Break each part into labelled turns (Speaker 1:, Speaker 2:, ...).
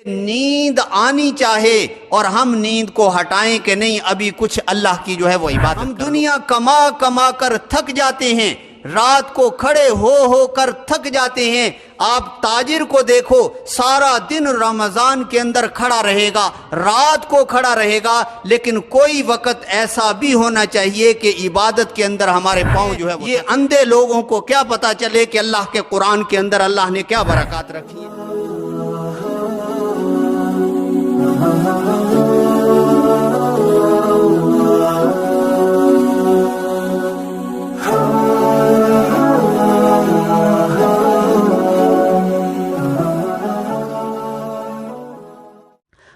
Speaker 1: نیند آنی چاہے اور ہم نیند کو ہٹائیں کہ نہیں ابھی کچھ اللہ کی جو ہے وہ عبادت ہم دنیا کما کما کر تھک جاتے ہیں، رات کو کھڑے ہو کر تھک جاتے ہیں۔ آپ تاجر کو دیکھو، سارا دن رمضان کے اندر کھڑا رہے گا، رات کو کھڑا رہے گا، لیکن کوئی وقت ایسا بھی ہونا چاہیے کہ عبادت کے اندر ہمارے پاؤں جو ہے یہ اندھے لوگوں کو کیا پتا چلے کہ اللہ کے قرآن کے اندر اللہ نے کیا برکات رکھی ہے۔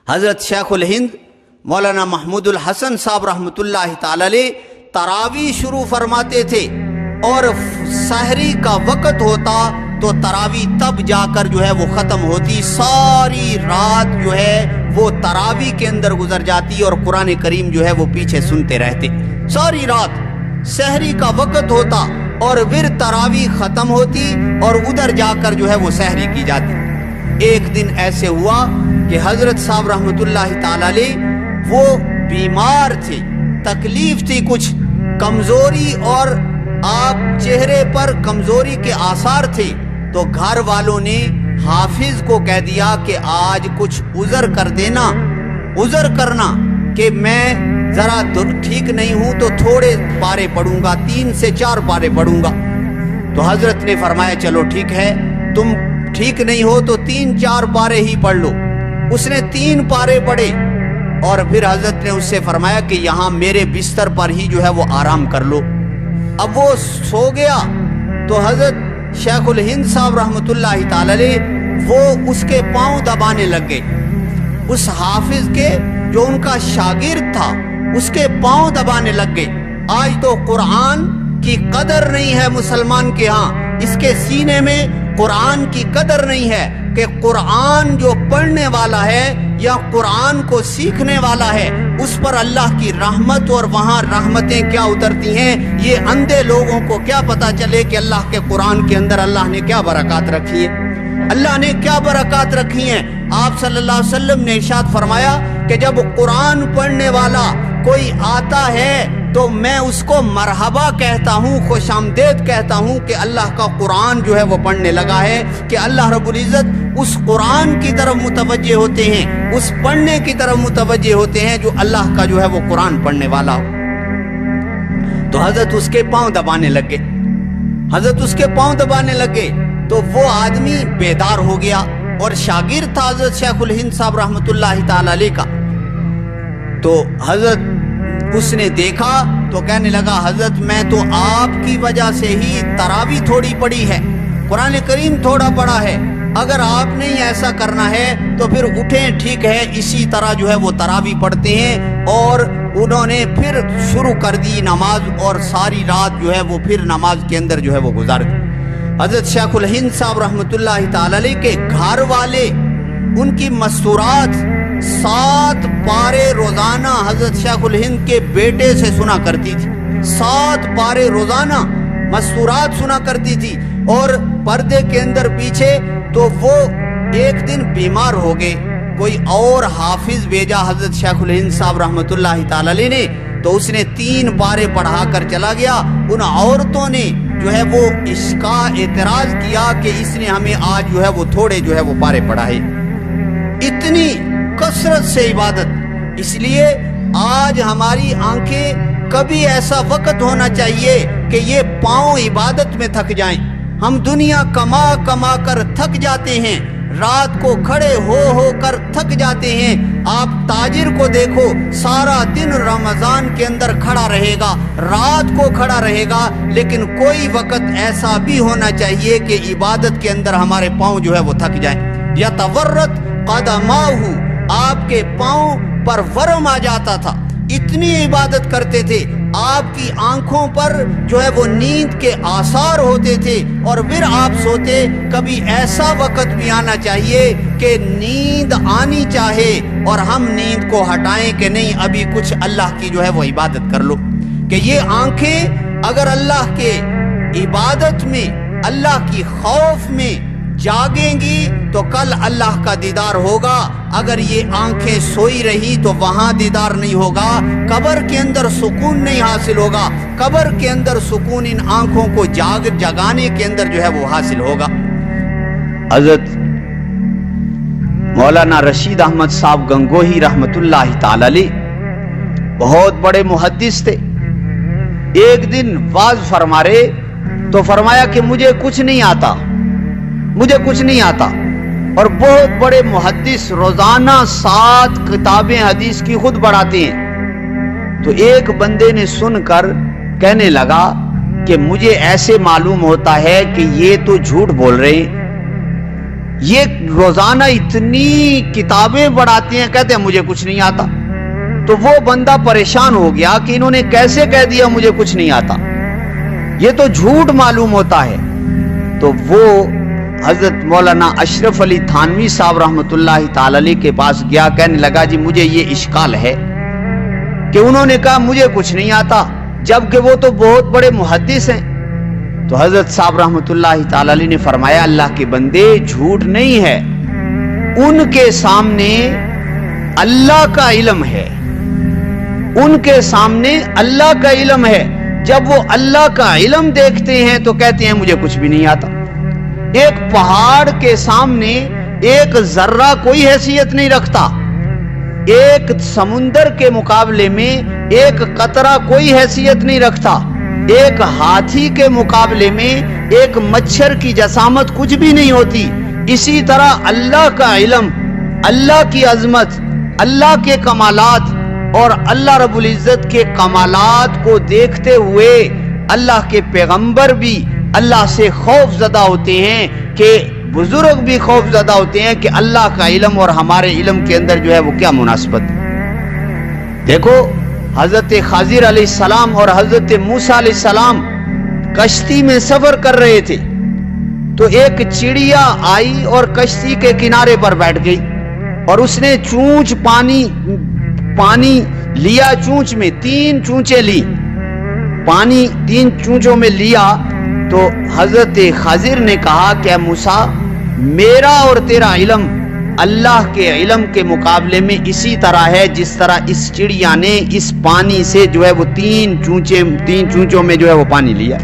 Speaker 1: حضرت شیخ الہند مولانا محمود الحسن صاحب رحمۃ اللہ تعالی علیہ تراویح شروع فرماتے تھے، اور سحری کا وقت ہوتا تو تراویح تب جا کر جو ہے وہ ختم ہوتی، ساری رات جو ہے وہ تراویح کے اندر گزر جاتی اور قرآن کریم جو ہے وہ پیچھے سنتے رہتے۔ ساری رات سحری کا وقت ہوتا اور پھر تراویح ختم ہوتی اور ادھر جا کر جو ہے وہ سحری کی جاتی۔ ایک دن ایسے ہوا کہ حضرت صاحب رحمۃ اللہ تعالی علیہ وہ بیمار تھے، تکلیف تھی، کچھ کمزوری اور آپ چہرے پر کمزوری کے آثار تھے، تو گھر والوں نے حافظ کو کہہ دیا کہ آج کچھ عذر کر دینا، عذر کرنا کہ میں ذرا ٹھیک نہیں ہوں تو تھوڑے پارے پڑھوں گا، 3 سے 4 پارے پڑھوں گا۔ تو حضرت نے فرمایا چلو ٹھیک ہے، تم ٹھیک نہیں ہو تو 3-4 پارے ہی پڑھ لو۔ اس نے 3 پارے پڑھے اور پھر حضرت نے اس سے فرمایا کہ یہاں میرے بستر پر ہی جو ہے وہ آرام کر لو۔ اب وہ سو گیا تو حضرت شیخ الہند صاحب رحمۃ اللہ تعالی علیہ وہ اس کے پاؤں دبانے لگ گئے، اس حافظ کے جو ان کا شاگرد تھا اس کے پاؤں دبانے لگ گئے۔ آج تو قرآن کی قدر نہیں ہے مسلمان کے ہاں، اس کے سینے میں قرآن کی قدر نہیں ہے کہ قرآن جو پڑھنے والا ہے یا قرآن کو سیکھنے والا ہے اس پر اللہ کی رحمت اور وہاں رحمتیں کیا اترتی ہیں، یہ اندھے لوگوں کو کیا پتا چلے کہ اللہ کے قرآن کے اندر اللہ نے کیا برکات رکھی ہے، اللہ نے کیا برکات رکھی ہیں۔ آپ صلی اللہ علیہ وسلم نے ارشاد فرمایا کہ جب قرآن پڑھنے والا کوئی آتا ہے تو میں اس کو مرحبا کہتا ہوں، خوش آمدید کہتا ہوں کہ اللہ کا قرآن جو ہے وہ پڑھنے لگا ہے، کہ اللہ رب العزت اس قرآن کی طرف متوجہ ہوتے ہیں، اس پڑھنے کی طرف متوجہ ہوتے ہیں جو اللہ کا جو ہے وہ قرآن پڑھنے والا ہو۔ تو حضرت اس کے پاؤں دبانے لگ گئے، حضرت اس کے پاؤں دبانے لگ گئے تو وہ آدمی بیدار ہو گیا، اور شاگرد تھا حضرت شیخ الہند صاحب رحمۃ اللہ تعالی علیہ کا۔ تو حضرت اس نے دیکھا تو کہنے لگا حضرت میں تو آپ کی وجہ سے ہی تراویح تھوڑی پڑھی ہے، قرآن کریم تھوڑا پڑھا ہے، اگر آپ نے ایسا کرنا ہے تو پھر اٹھیں، ٹھیک ہے، اسی طرح جو ہے وہ تراویح پڑھتے ہیں۔ اور انہوں نے پھر شروع کر دی نماز، اور ساری رات جو ہے وہ پھر نماز کے اندر جو ہے وہ گزار دی۔ حضرت شیخ الہند صاحب رحمۃ اللہ تعالی علیہ کے گھر والے ان کی مستورات 7 پارے روزانہ حضرت شیخ الہند کے بیٹے سے سنا کرتی تھی، 7 پارے روزانہ مستورات سنا کرتی تھی، اور پردے کے اندر پیچھے۔ تو وہ ایک دن بیمار ہو گئے، کوئی اور حافظ بھیجا حضرت شیخ الہند صاحب رحمۃ اللہ تعالی علیہ نے، تو اس نے 3 پارے پڑھا کر چلا گیا۔ ان عورتوں نے جو ہے وہ اس کا اعتراض کیا کہ اس نے ہمیں آج جو ہے وہ تھوڑے جو ہے وہ پارے پڑھائے، اتنی کثرت سے عبادت۔ اس لیے آج ہماری آنکھیں، کبھی ایسا وقت ہونا چاہیے کہ یہ پاؤں عبادت میں تھک جائیں۔ ہم دنیا کما کما کر تھک جاتے ہیں، رات کو کھڑے ہو کر تھک جاتے ہیں۔ آپ تاجر کو دیکھو، سارا دن رمضان کے اندر کھڑا رہے گا، رات کو کھڑا رہے گا، لیکن کوئی وقت ایسا بھی ہونا چاہیے کہ عبادت کے اندر ہمارے پاؤں جو ہے وہ تھک جائیں۔ یا تورت قدماہ، آپ کے پاؤں پر ورم آ جاتا تھا، اتنی عبادت کرتے تھے، آپ کی آنکھوں پر جو ہے وہ نیند کے آثار ہوتے تھے، اور پھر آپ سوتے۔ کبھی ایسا وقت بھی آنا چاہیے کہ نیند آنی چاہے اور ہم نیند کو ہٹائیں کہ نہیں ابھی کچھ اللہ کی جو ہے وہ عبادت کر لو، کہ یہ آنکھیں اگر اللہ کے عبادت میں، اللہ کی خوف میں جاگیں گی تو تو کل اللہ کا دیدار ہوگا. اگر یہ آنکھیں سوئی رہی تو وہاں دیدار نہیں ہوگا. قبر کے اندر سکون نہیں حاصل ہوگا. قبر کے اندر سکون ان آنکھوں کو جگانے کے اندر جو ہے وہ حاصل ہوگا. حضرت مولانا رشید احمد صاحب گنگوہی رحمت اللہ تعالی علیہ بہت بڑے محدث تھے. ایک دن واز فرما رہے تو فرمایا کہ مجھے کچھ نہیں آتا. اور بہت بڑے محدث روزانہ 7 کتابیں حدیث کی خود پڑھاتے ہیں. تو ایک بندے نے سن کر کہنے لگا کہ مجھے ایسے معلوم ہوتا ہے کہ یہ تو جھوٹ بول رہے ہیں. یہ روزانہ اتنی کتابیں پڑھاتے ہیں, کہتے ہیں مجھے کچھ نہیں آتا. تو وہ بندہ پریشان ہو گیا کہ انہوں نے کیسے کہہ دیا مجھے کچھ نہیں آتا, یہ تو جھوٹ معلوم ہوتا ہے. تو وہ حضرت مولانا اشرف علی تھانوی صاحب رحمت اللہ تعالی علیہ کے پاس گیا. کہنے لگا جی مجھے یہ اشکال ہے کہ انہوں نے کہا مجھے کچھ نہیں آتا جبکہ وہ تو بہت بڑے محدث ہیں. تو حضرت صاحب رحمت اللہ تعالی علیہ نے فرمایا اللہ کے بندے جھوٹ نہیں ہے, ان کے سامنے اللہ کا علم ہے. ان کے سامنے اللہ کا علم ہے. جب وہ اللہ کا علم دیکھتے ہیں تو کہتے ہیں مجھے کچھ بھی نہیں آتا. ایک پہاڑ کے سامنے ایک ذرہ کوئی حیثیت نہیں رکھتا. ایک سمندر کے مقابلے میں ایک قطرہ کوئی حیثیت نہیں رکھتا. ایک ہاتھی کے مقابلے میں ایک مچھر کی جسامت کچھ بھی نہیں ہوتی. اسی طرح اللہ کا علم, اللہ کی عظمت, اللہ کے کمالات اور اللہ رب العزت کے کمالات کو دیکھتے ہوئے اللہ کے پیغمبر بھی اللہ سے خوف زدہ ہوتے ہیں, کہ بزرگ بھی خوف زدہ ہوتے ہیں کہ اللہ کا علم اور ہمارے علم کے اندر جو ہے وہ کیا مناسبت. دیکھو حضرت خضر علیہ السلام اور حضرت موسیٰ علیہ السلام کشتی میں سفر کر رہے تھے. تو ایک چڑیا آئی اور کشتی کے کنارے پر بیٹھ گئی اور اس نے چونچ پانی لیا. چونچ میں 3 چونچیں لی, پانی 3 چونچوں میں لیا. تو حضرت خضر نے کہا کہ اے موسیٰ, میرا اور تیرا علم اللہ کے علم کے مقابلے میں اسی طرح ہے جس طرح اس چڑیا نے اس پانی سے جو ہے وہ 3 چونچوں میں جو ہے وہ پانی لیا.